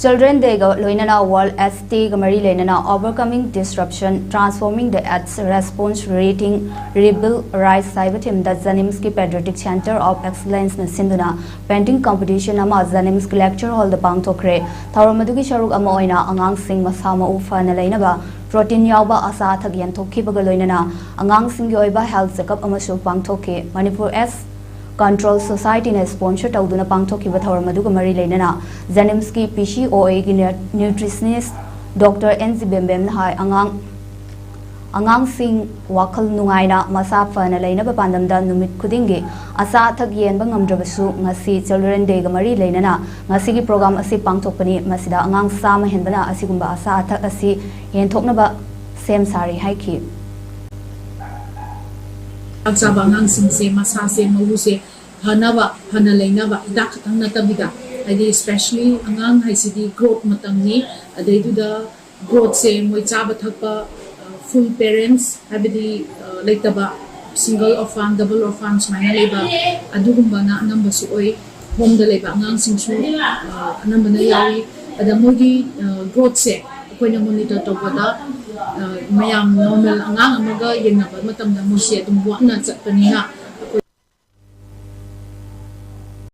Children Day loinana World ST Gamari Lenana Overcoming Disruption Transforming the AIDS Response Rating Rebuild Rise Cyberteam that JNIMS Patiatric Centre of Excellence na shinduna painting competition ama JNIMS lecture hall the pangthokhre thauramadu sharuk ama oina angang sing masama ufa na lainaba protein yauba asa thak yanthokhibaga loinana angang sing gi oiba health checkup amasu pangthokhe Manipur S Control Society ne sponsor tawduna pangthokhiba thauramadu mari leinana JNIMS ki PCOA gi nutritionist Dr. NZ Bembem na hai angang sing wakhal nungaina masa fana leinaba pandamda numit khudingi asa thak yenba ngamdrabasu ngasi Children Day ga mari leinana ngasi gi program asi pangthokpani masida angang sama henbana asigumba asa thak asi yenthoknaba sem sari haiki Aksaba ngang singse masase mawuse hanaba hanalainaba dak tang natabida adi especially angang haisidi growth matangni adaiduda growth se moi chaba thakpa full parents habidi laitaba single orphan double orphan smaina leba adugumba na number su oi home da leba angang singsu number na yawi ada mogi growth se koina monitor tobada mayam normal angang amaga yenna matamda musi adum buana chatpanina